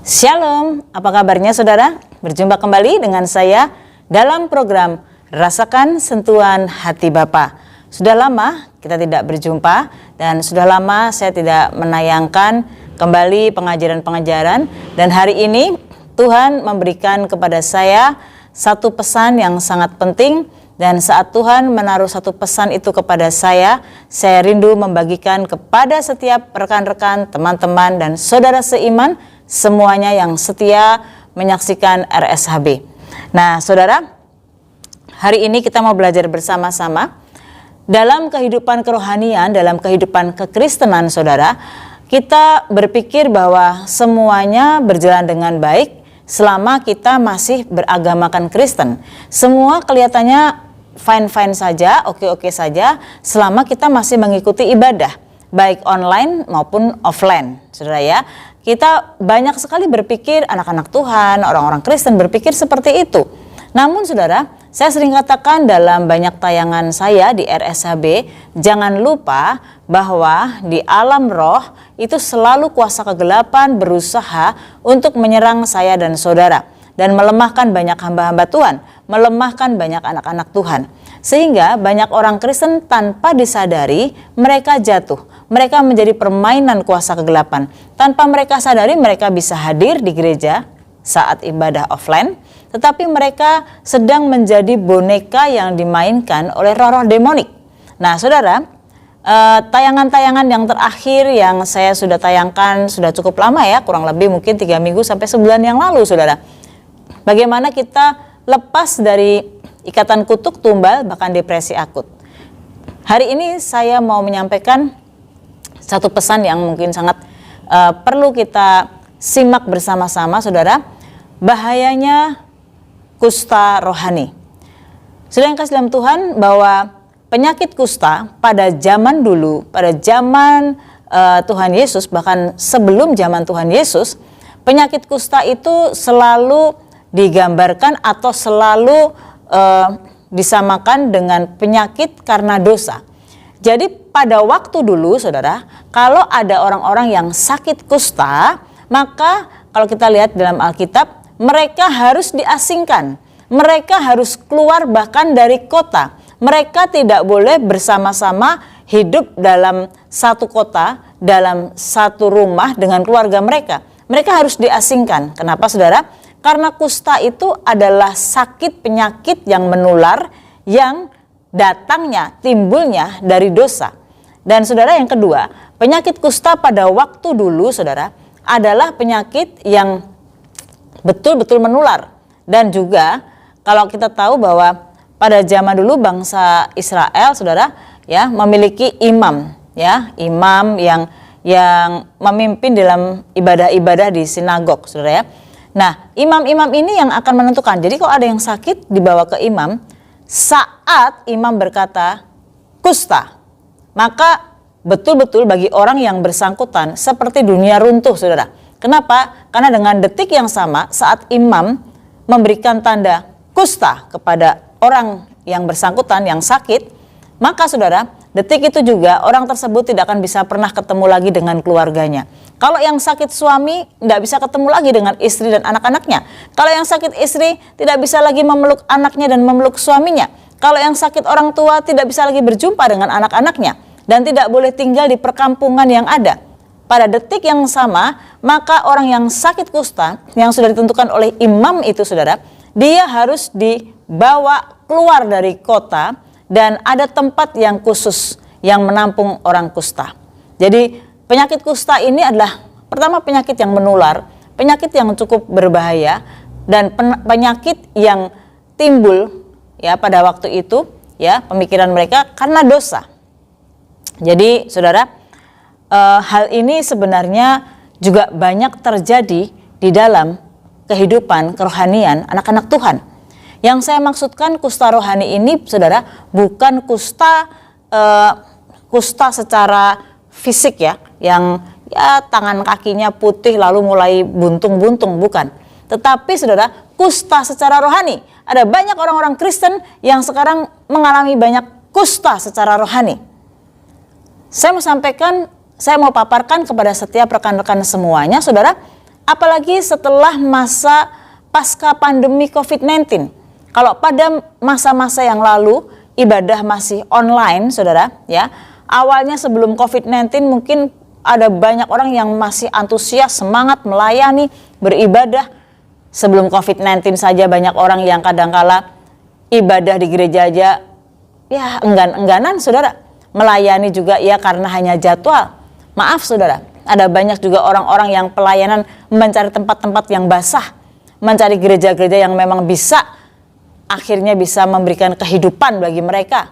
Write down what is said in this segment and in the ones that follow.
Shalom, apa kabarnya saudara? Berjumpa kembali dengan saya dalam program Rasakan Sentuhan Hati Bapa. Sudah lama kita tidak berjumpa dan sudah lama saya tidak menayangkan kembali pengajaran-pengajaran. Dan hari ini Tuhan memberikan kepada saya satu pesan yang sangat penting. Dan saat Tuhan menaruh satu pesan itu kepada saya rindu membagikan kepada setiap rekan-rekan, teman-teman, dan saudara seiman semuanya yang setia menyaksikan RSHB. Nah, saudara, hari ini kita mau belajar bersama-sama dalam kehidupan kerohanian, dalam kehidupan kekristenan, saudara. Kita berpikir bahwa semuanya berjalan dengan baik selama kita masih beragamakan Kristen. Semua kelihatannya fine-fine saja, oke-oke saja selama kita masih mengikuti ibadah, baik online maupun offline, saudara ya. Kita banyak sekali berpikir, anak-anak Tuhan, orang-orang Kristen berpikir seperti itu. Namun saudara, saya sering katakan dalam banyak tayangan saya di RSHB, jangan lupa bahwa di alam roh itu selalu kuasa kegelapan berusaha untuk menyerang saya dan saudara. Dan melemahkan banyak hamba-hamba Tuhan, melemahkan banyak anak-anak Tuhan. Sehingga banyak orang Kristen tanpa disadari mereka jatuh. Mereka menjadi permainan kuasa kegelapan. Tanpa mereka sadari mereka bisa hadir di gereja saat ibadah offline. Tetapi mereka sedang menjadi boneka yang dimainkan oleh roh-roh demonik. Nah saudara, tayangan-tayangan yang terakhir yang saya sudah tayangkan sudah cukup lama ya. Kurang lebih mungkin 3 minggu sampai sebulan yang lalu saudara. Bagaimana kita lepas dari ikatan kutuk, tumbal, bahkan depresi akut. Hari ini saya mau menyampaikan satu pesan yang mungkin sangat perlu kita simak bersama-sama, saudara. Bahayanya kusta rohani. Saudara yang kasih dalam Tuhan, bahwa penyakit kusta pada zaman dulu, pada zaman Tuhan Yesus, bahkan sebelum zaman Tuhan Yesus, penyakit kusta itu selalu digambarkan atau selalu disamakan dengan penyakit karena dosa. Jadi pada waktu dulu saudara, kalau ada orang-orang yang sakit kusta, maka kalau kita lihat dalam Alkitab, mereka harus diasingkan. Mereka harus keluar bahkan dari kota. Mereka tidak boleh bersama-sama hidup dalam satu kota, dalam satu rumah dengan keluarga mereka. Mereka harus diasingkan. Kenapa saudara? Karena kusta itu adalah sakit penyakit yang menular yang datangnya, timbulnya dari dosa. Dan saudara yang kedua, penyakit kusta pada waktu dulu saudara adalah penyakit yang betul-betul menular. Dan juga kalau kita tahu bahwa pada zaman dulu bangsa Israel saudara ya memiliki imam ya, imam yang memimpin dalam ibadah-ibadah di sinagog saudara ya. Nah, imam-imam ini yang akan menentukan. Jadi kalau ada yang sakit dibawa ke imam, saat imam berkata kusta, maka betul-betul bagi orang yang bersangkutan seperti dunia runtuh, saudara. Kenapa? Karena dengan detik yang sama saat imam memberikan tanda kusta kepada orang yang bersangkutan yang sakit, maka saudara, detik itu juga orang tersebut tidak akan bisa pernah ketemu lagi dengan keluarganya. Kalau yang sakit suami tidak bisa ketemu lagi dengan istri dan anak-anaknya. Kalau yang sakit istri tidak bisa lagi memeluk anaknya dan memeluk suaminya. Kalau yang sakit orang tua tidak bisa lagi berjumpa dengan anak-anaknya. Dan tidak boleh tinggal di perkampungan yang ada. Pada detik yang sama, maka orang yang sakit kusta yang sudah ditentukan oleh imam itu saudara, dia harus dibawa keluar dari kota dan ada tempat yang khusus yang menampung orang kusta. Jadi penyakit kusta ini adalah pertama penyakit yang menular, penyakit yang cukup berbahaya dan penyakit yang timbul ya pada waktu itu ya pemikiran mereka karena dosa. Jadi saudara, hal ini sebenarnya juga banyak terjadi di dalam kehidupan kerohanian anak-anak Tuhan. Yang saya maksudkan kusta rohani ini saudara bukan kusta secara fisik ya, yang ya tangan kakinya putih lalu mulai buntung-buntung, bukan. Tetapi saudara, kusta secara rohani. Ada banyak orang-orang Kristen yang sekarang mengalami banyak kusta secara rohani. Saya mau paparkan kepada setiap rekan-rekan semuanya, saudara, Apalagi setelah masa pasca pandemi COVID-19. Kalau pada masa-masa yang lalu ibadah masih online, saudara, ya. Awalnya sebelum COVID-19 mungkin ada banyak orang yang masih antusias, semangat melayani, beribadah. Sebelum COVID-19 saja banyak orang yang kadangkala ibadah di gereja aja ya enggan-engganan, saudara. Melayani juga ya karena hanya jadwal. Maaf, saudara, ada banyak juga orang-orang yang pelayanan mencari tempat-tempat yang basah, mencari gereja-gereja yang memang akhirnya bisa memberikan kehidupan bagi mereka.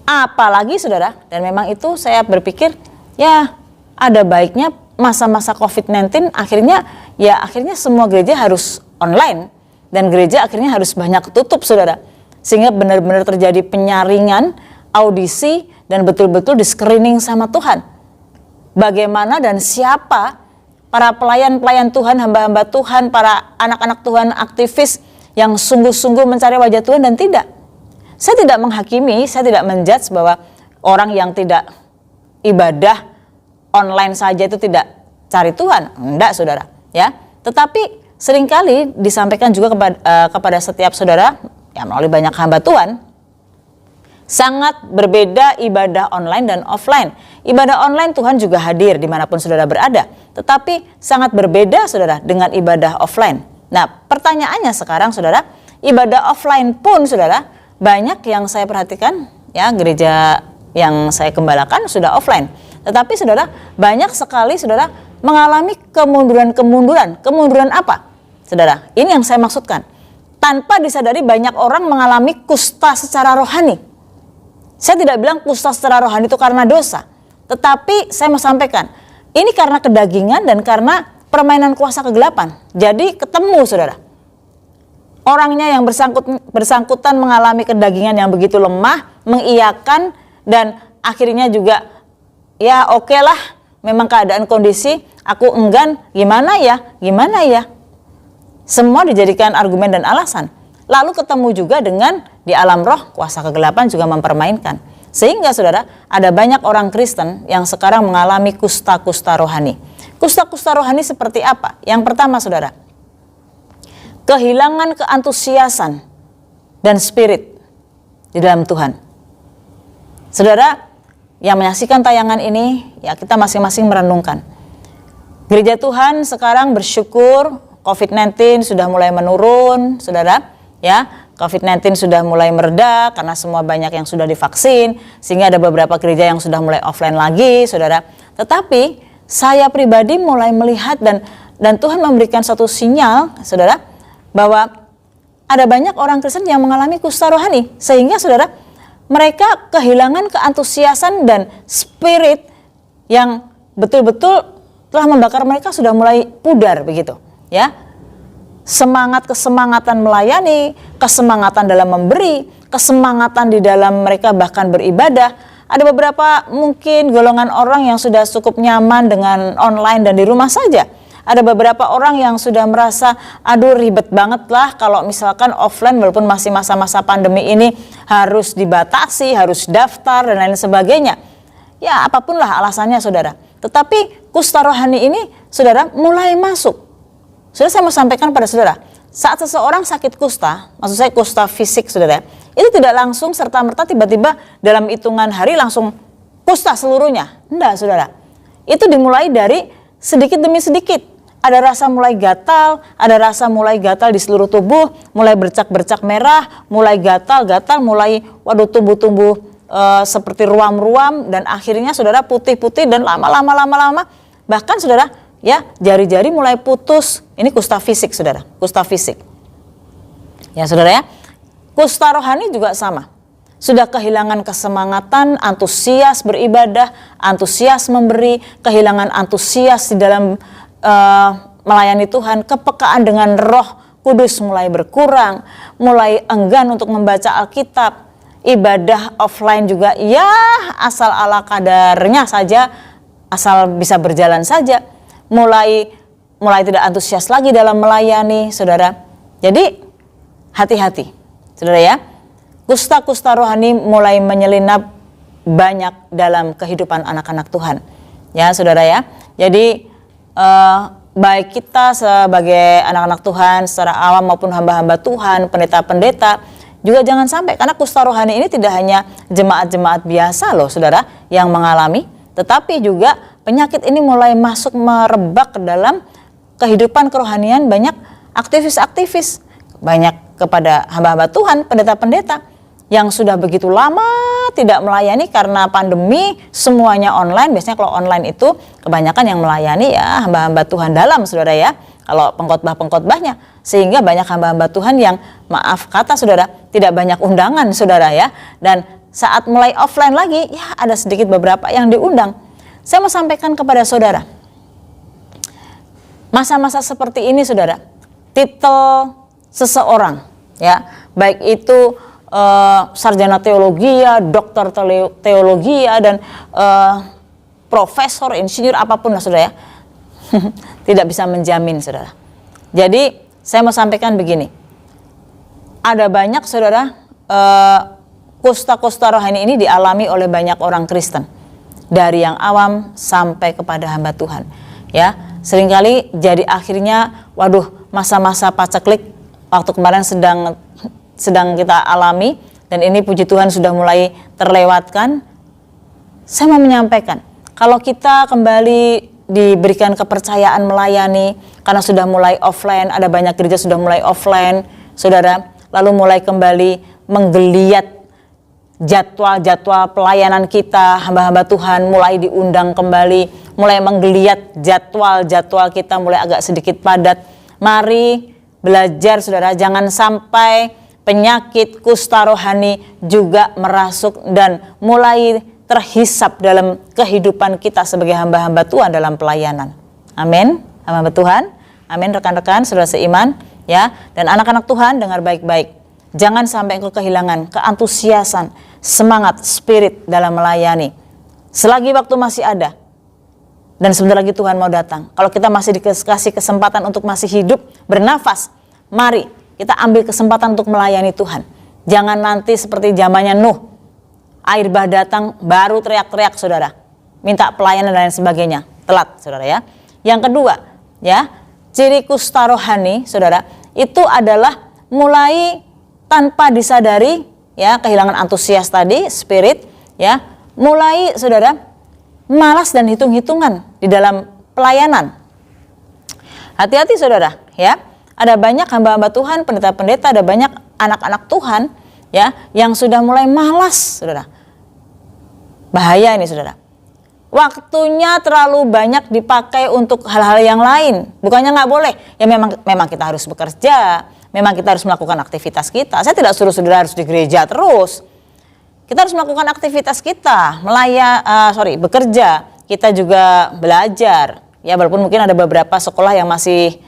Apalagi, saudara, dan memang itu saya berpikir ya ada baiknya masa-masa COVID-19 akhirnya semua gereja harus online dan gereja akhirnya harus banyak tutup, saudara, sehingga benar-benar terjadi penyaringan, audisi, dan betul-betul di screening sama Tuhan. Bagaimana dan siapa para pelayan-pelayan Tuhan, hamba-hamba Tuhan, para anak-anak Tuhan aktivis yang sungguh-sungguh mencari wajah Tuhan dan tidak. Saya tidak menghakimi, saya tidak menjudge bahwa orang yang tidak ibadah online saja itu tidak cari Tuhan. Enggak, saudara, ya. Tetapi seringkali disampaikan juga kepada setiap saudara ya melalui banyak hamba Tuhan, sangat berbeda ibadah online dan offline. Ibadah online Tuhan juga hadir dimanapun saudara berada, tetapi sangat berbeda, saudara, dengan ibadah offline. Nah, pertanyaannya sekarang, saudara, ibadah offline pun, saudara, banyak yang saya perhatikan, ya, gereja yang saya gembalakan sudah offline. Tetapi, saudara, banyak sekali, saudara, mengalami kemunduran. Kemunduran apa? Saudara, ini yang saya maksudkan. Tanpa disadari banyak orang mengalami kusta secara rohani. Saya tidak bilang kusta secara rohani itu karena dosa. Tetapi saya mau sampaikan, ini karena kedagingan dan karena permainan kuasa kegelapan. Jadi ketemu, saudara. Orangnya yang bersangkutan mengalami kedagingan yang begitu lemah, mengiyakan, dan akhirnya juga ya oke lah, memang keadaan kondisi, aku enggan, gimana ya. Semua dijadikan argumen dan alasan. Lalu ketemu juga dengan di alam roh, kuasa kegelapan juga mempermainkan. Sehingga, saudara, ada banyak orang Kristen yang sekarang mengalami kusta-kusta rohani. Kusta-kusta rohani seperti apa? Yang pertama, saudara, kehilangan keantusiasan dan spirit di dalam Tuhan. Saudara yang menyaksikan tayangan ini, ya kita masing-masing merenungkan. Gereja Tuhan sekarang bersyukur COVID-19 sudah mulai menurun, saudara. Ya, COVID-19 sudah mulai mereda karena semua banyak yang sudah divaksin, sehingga ada beberapa gereja yang sudah mulai offline lagi, saudara. Tetapi saya pribadi mulai melihat dan Tuhan memberikan satu sinyal, saudara, bahwa ada banyak orang Kristen yang mengalami kusta rohani, sehingga, saudara, mereka kehilangan keantusiasan dan spirit yang betul-betul telah membakar mereka sudah mulai pudar begitu, ya. Kesemangatan melayani, kesemangatan dalam memberi, kesemangatan di dalam mereka bahkan beribadah. Ada beberapa mungkin golongan orang yang sudah cukup nyaman dengan online dan di rumah saja. Ada beberapa orang yang sudah merasa, aduh ribet banget lah kalau misalkan offline walaupun masih masa-masa pandemi ini harus dibatasi, harus daftar dan lain sebagainya. Ya apapun lah alasannya, saudara. Tetapi kusta rohani ini, saudara, mulai masuk. Saudara, saya mau sampaikan pada saudara, saat seseorang sakit kusta, maksud saya kusta fisik, saudara, itu tidak langsung serta-merta tiba-tiba dalam hitungan hari langsung kusta seluruhnya. Enggak, saudara. Itu dimulai dari sedikit demi sedikit. Ada rasa mulai gatal, ada rasa mulai gatal di seluruh tubuh, mulai bercak-bercak merah, mulai gatal-gatal, mulai tumbuh-tumbuh seperti ruam-ruam, dan akhirnya, saudara, putih-putih dan lama-lama bahkan, saudara, ya, jari-jari mulai putus. Ini kusta fisik, saudara, kusta fisik. Ya, saudara, ya. Kusta rohani juga sama. Sudah kehilangan kesemangatan, antusias beribadah, antusias memberi, kehilangan antusias di dalam melayani Tuhan, kepekaan dengan Roh Kudus mulai berkurang, mulai enggan untuk membaca Alkitab, ibadah offline juga ya asal ala kadarnya saja, asal bisa berjalan saja. Mulai tidak antusias lagi dalam melayani, saudara. Jadi hati-hati, saudara, ya. Kusta-kusta rohani mulai menyelinap banyak dalam kehidupan anak-anak Tuhan, ya, saudara, ya. Jadi baik kita sebagai anak-anak Tuhan secara awam maupun hamba-hamba Tuhan, pendeta-pendeta, juga jangan sampai, karena kusta rohani ini tidak hanya jemaat-jemaat biasa loh saudara yang mengalami, tetapi juga penyakit ini mulai masuk merebak ke dalam kehidupan kerohanian banyak aktivis-aktivis, banyak kepada hamba-hamba Tuhan, pendeta-pendeta yang sudah begitu lama tidak melayani karena pandemi, semuanya online. Biasanya kalau online itu kebanyakan yang melayani ya hamba-hamba Tuhan dalam saudara ya, kalau pengkhotbah-pengkhotbahnya, sehingga banyak hamba-hamba Tuhan yang maaf kata saudara tidak banyak undangan saudara ya, dan saat mulai offline lagi ya ada sedikit beberapa yang diundang. Saya mau sampaikan kepada saudara, masa-masa seperti ini saudara, titel seseorang ya, baik itu sarjana teologi ya, dokter teologi ya, dan profesor, insinyur, apapun lah saudara ya, tidak bisa menjamin saudara. Jadi saya mau sampaikan begini, ada banyak saudara kusta-kusta rohani ini dialami oleh banyak orang Kristen, dari yang awam sampai kepada hamba Tuhan ya. Seringkali jadi akhirnya waduh, masa-masa paceklik waktu kemarin sedang kita alami, dan ini puji Tuhan sudah mulai terlewatkan. Saya mau menyampaikan, kalau kita kembali diberikan kepercayaan melayani, karena sudah mulai offline, ada banyak gereja sudah mulai offline saudara, lalu mulai kembali menggeliat jadwal-jadwal pelayanan kita, hamba-hamba Tuhan mulai diundang kembali, mulai menggeliat jadwal-jadwal kita mulai agak sedikit padat. Mari belajar saudara, jangan sampai penyakit kusta rohani juga merasuk dan mulai terhisap dalam kehidupan kita sebagai hamba-hamba Tuhan dalam pelayanan. Amin, hamba Tuhan. Amin, rekan-rekan, saudara seiman ya, dan anak-anak Tuhan, dengar baik-baik. Jangan sampai engkau kehilangan keantusiasan, semangat, spirit dalam melayani. Selagi waktu masih ada, dan sebentar lagi Tuhan mau datang. Kalau kita masih dikasih kesempatan untuk masih hidup, bernafas, mari kita ambil kesempatan untuk melayani Tuhan. Jangan nanti seperti zamannya Nuh, air bah datang baru teriak-teriak saudara, minta pelayanan dan lain sebagainya, telat saudara ya. Yang kedua ya, ciri kusta rohani saudara itu adalah mulai tanpa disadari ya, kehilangan antusias tadi, spirit ya, mulai saudara malas dan hitung-hitungan di dalam pelayanan. Hati-hati saudara ya, ada banyak hamba-hamba Tuhan, pendeta-pendeta, ada banyak anak-anak Tuhan ya yang sudah mulai malas saudara. Bahaya ini saudara. Waktunya terlalu banyak dipakai untuk hal-hal yang lain. Bukannya nggak boleh, ya memang kita harus bekerja, memang kita harus melakukan aktivitas kita. Saya tidak suruh saudara harus di gereja terus. Kita harus melakukan aktivitas kita, bekerja. Kita juga belajar. Ya walaupun mungkin ada beberapa sekolah yang masih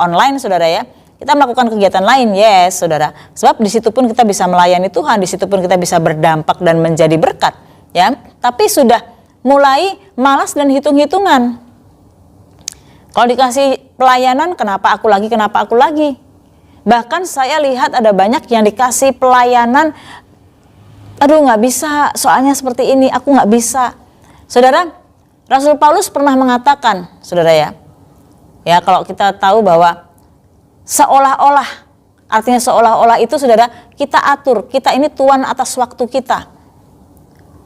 online saudara ya. Kita melakukan kegiatan lain, yes saudara. Sebab di situ pun kita bisa melayani Tuhan, di situ pun kita bisa berdampak dan menjadi berkat. Ya, tapi sudah mulai malas dan hitung-hitungan. Kalau dikasih pelayanan, kenapa aku lagi? Bahkan saya lihat ada banyak yang dikasih pelayanan, aduh nggak bisa, soalnya seperti ini, aku nggak bisa. Saudara, Rasul Paulus pernah mengatakan, saudara ya, kalau kita tahu bahwa seolah-olah, artinya seolah-olah itu saudara, kita atur, kita ini tuan atas waktu kita.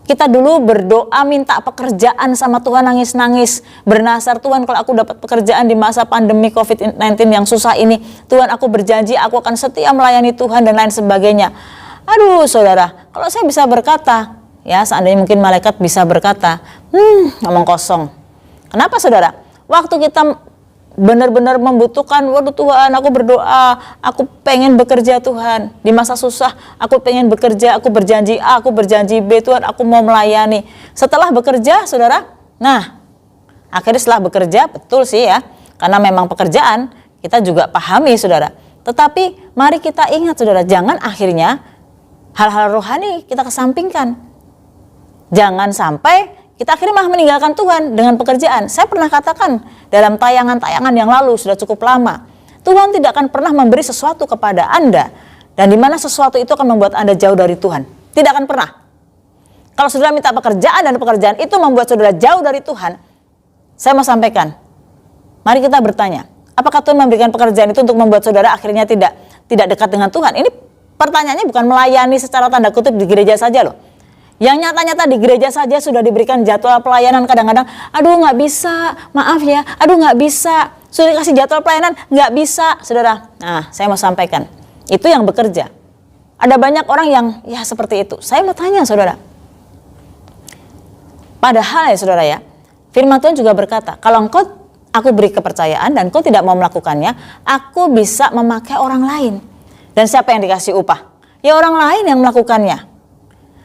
Kita dulu berdoa minta pekerjaan sama Tuhan, nangis-nangis, bernasar, Tuhan kalau aku dapat pekerjaan di masa pandemi COVID-19 yang susah ini, Tuhan aku berjanji aku akan setia melayani Tuhan dan lain sebagainya. Aduh saudara, kalau saya bisa berkata, ya seandainya mungkin malaikat bisa berkata, ngomong kosong. Kenapa saudara? Waktu kita benar-benar membutuhkan, waduh Tuhan aku berdoa, aku pengen bekerja Tuhan, di masa susah aku pengen bekerja, aku berjanji A, aku berjanji B, Tuhan aku mau melayani. Setelah bekerja saudara, nah akhirnya setelah bekerja, betul sih ya, karena memang pekerjaan kita juga pahami saudara, tetapi mari kita ingat saudara, jangan akhirnya hal-hal rohani kita kesampingkan. Jangan sampai kita akhirnya malah meninggalkan Tuhan dengan pekerjaan. Saya pernah katakan dalam tayangan-tayangan yang lalu, sudah cukup lama, Tuhan tidak akan pernah memberi sesuatu kepada Anda, dan di mana sesuatu itu akan membuat Anda jauh dari Tuhan. Tidak akan pernah. Kalau saudara minta pekerjaan dan pekerjaan itu membuat saudara jauh dari Tuhan, saya mau sampaikan, Mari kita bertanya, apakah Tuhan memberikan pekerjaan itu untuk membuat saudara akhirnya tidak dekat dengan Tuhan? Ini pertanyaannya bukan melayani secara tanda kutip di gereja saja loh. Yang nyata-nyata di gereja saja sudah diberikan jadwal pelayanan, kadang-kadang, aduh nggak bisa, maaf ya, aduh nggak bisa, sudah dikasih jadwal pelayanan, nggak bisa, saudara. Nah, saya mau sampaikan, itu yang bekerja. Ada banyak orang yang ya seperti itu. Saya mau tanya saudara, padahal ya saudara ya, firman Tuhan juga berkata, kalau aku beri kepercayaan dan kau tidak mau melakukannya, aku bisa memakai orang lain. Dan siapa yang dikasih upah? Ya orang lain yang melakukannya.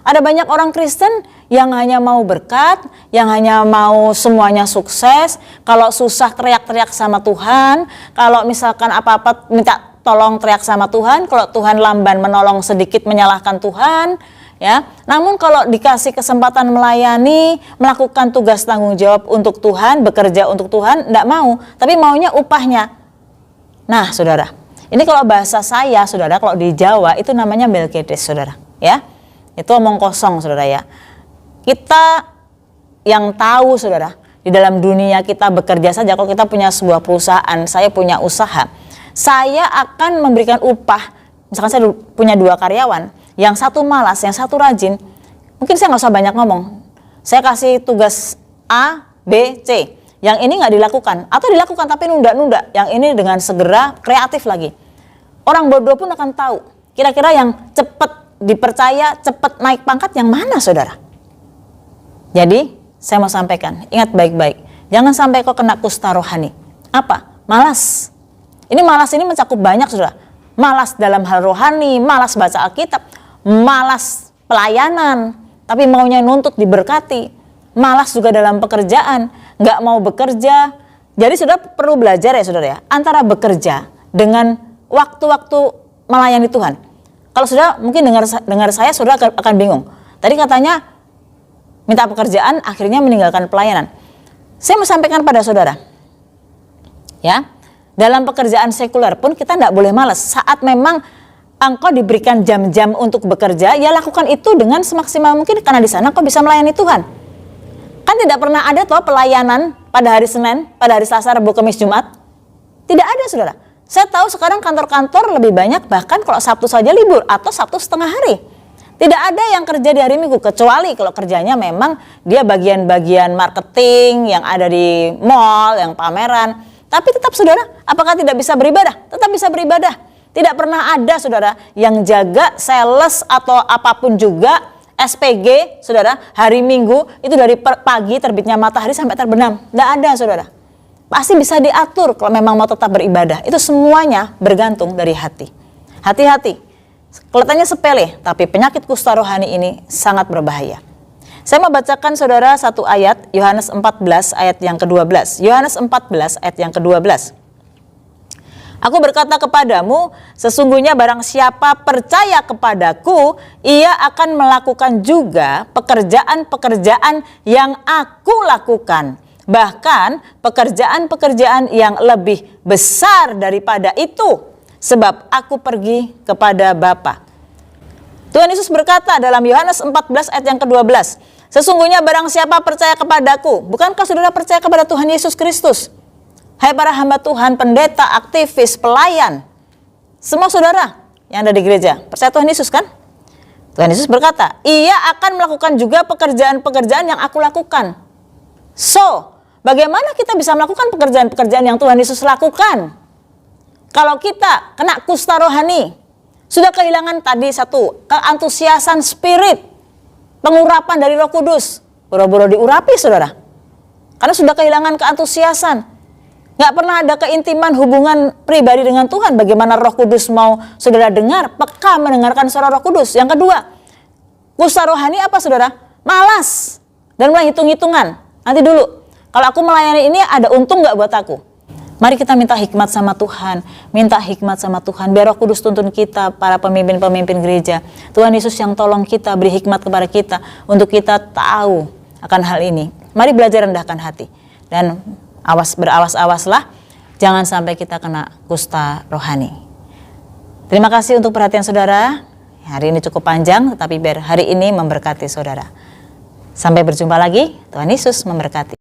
Ada banyak orang Kristen yang hanya mau berkat, yang hanya mau semuanya sukses. Kalau susah teriak-teriak sama Tuhan, kalau misalkan apa-apa minta tolong teriak sama Tuhan, kalau Tuhan lamban menolong sedikit menyalahkan Tuhan, ya. Namun kalau dikasih kesempatan melayani, melakukan tugas tanggung jawab untuk Tuhan, bekerja untuk Tuhan, enggak mau, tapi maunya upahnya. Nah, saudara, ini kalau bahasa saya, saudara, kalau di Jawa itu namanya belkedes, saudara, ya. Itu omong kosong, saudara ya. Kita yang tahu, saudara, di dalam dunia kita bekerja saja, kalau kita punya sebuah perusahaan, saya punya usaha, saya akan memberikan upah. Misalkan saya punya 2 karyawan, yang satu malas, yang satu rajin, mungkin saya nggak usah banyak ngomong. Saya kasih tugas A, B, C. Yang ini nggak dilakukan, atau dilakukan tapi nunda-nunda. Yang ini dengan segera, kreatif lagi. Orang bodoh pun akan tahu, kira-kira yang cepat dipercaya, cepat naik pangkat yang mana, saudara? Jadi, saya mau sampaikan, ingat baik-baik, jangan sampai kau kena kusta rohani. Apa? Malas. Ini malas ini mencakup banyak, saudara. Malas dalam hal rohani, malas baca Alkitab, malas pelayanan, tapi maunya nuntut diberkati. Malas juga dalam pekerjaan, nggak mau bekerja. Jadi saudara perlu belajar ya saudara ya, antara bekerja dengan waktu-waktu melayani Tuhan. Kalau saudara mungkin dengar saya, saudara akan bingung. Tadi katanya minta pekerjaan, akhirnya meninggalkan pelayanan. Saya mau sampaikan pada saudara, ya, dalam pekerjaan sekuler pun kita tidak boleh malas. Saat memang engkau diberikan jam-jam untuk bekerja, ya lakukan itu dengan semaksimal mungkin, karena di sana engkau bisa melayani Tuhan. Kan tidak pernah ada toh pelayanan pada hari Senin, pada hari Selasa, Rabu, Kamis, Jumat. Tidak ada, saudara. Saya tahu sekarang kantor-kantor lebih banyak, bahkan kalau Sabtu saja libur atau Sabtu setengah hari. Tidak ada yang kerja di hari Minggu, kecuali kalau kerjanya memang dia bagian-bagian marketing yang ada di mall, yang pameran. Tapi tetap saudara, apakah tidak bisa beribadah? Tetap bisa beribadah. Tidak pernah ada saudara yang jaga sales atau apapun juga, SPG saudara, hari Minggu itu dari pagi terbitnya matahari sampai terbenam. Tidak ada saudara. Pasti bisa diatur kalau memang mau tetap beribadah. Itu semuanya bergantung dari hati. Hati-hati. Kelihatannya sepele, tapi penyakit kusta rohani ini sangat berbahaya. Saya mau bacakan saudara satu ayat, Yohanes 14 ayat yang ke-12. Yohanes 14 ayat yang ke-12. Aku berkata kepadamu, sesungguhnya barang siapa percaya kepadaku, ia akan melakukan juga pekerjaan-pekerjaan yang aku lakukan. Bahkan pekerjaan-pekerjaan yang lebih besar daripada itu, sebab aku pergi kepada Bapa. Tuhan Yesus berkata dalam Yohanes 14 ayat yang ke-12, sesungguhnya barang siapa percaya kepadaku. Bukankah saudara percaya kepada Tuhan Yesus Kristus? Hai para hamba Tuhan, pendeta, aktivis, pelayan, semua saudara yang ada di gereja, percaya Tuhan Yesus kan? Tuhan Yesus berkata, ia akan melakukan juga pekerjaan-pekerjaan yang aku lakukan. So, bagaimana kita bisa melakukan pekerjaan-pekerjaan yang Tuhan Yesus lakukan? Kalau kita kena kusta rohani, sudah kehilangan tadi satu, keantusiasan spirit, pengurapan dari Roh Kudus, boro-boro diurapi saudara. Karena sudah kehilangan keantusiasan. Gak pernah ada keintiman hubungan pribadi dengan Tuhan. Bagaimana Roh Kudus mau saudara dengar, peka mendengarkan suara Roh Kudus. Yang kedua, kusta rohani apa saudara? Malas dan mulai hitung-hitungan. Nanti dulu, kalau aku melayani ini ada untung gak buat aku? Mari kita minta hikmat sama Tuhan, minta hikmat sama Tuhan, biar Roh Kudus tuntun kita, para pemimpin-pemimpin gereja. Tuhan Yesus yang tolong kita, beri hikmat kepada kita, untuk kita tahu akan hal ini. Mari belajar rendahkan hati, dan berawas-awaslah, jangan sampai kita kena kusta rohani. Terima kasih untuk perhatian saudara. Hari ini cukup panjang, tetapi biar hari ini memberkati saudara. Sampai berjumpa lagi, Tuhan Yesus memberkati.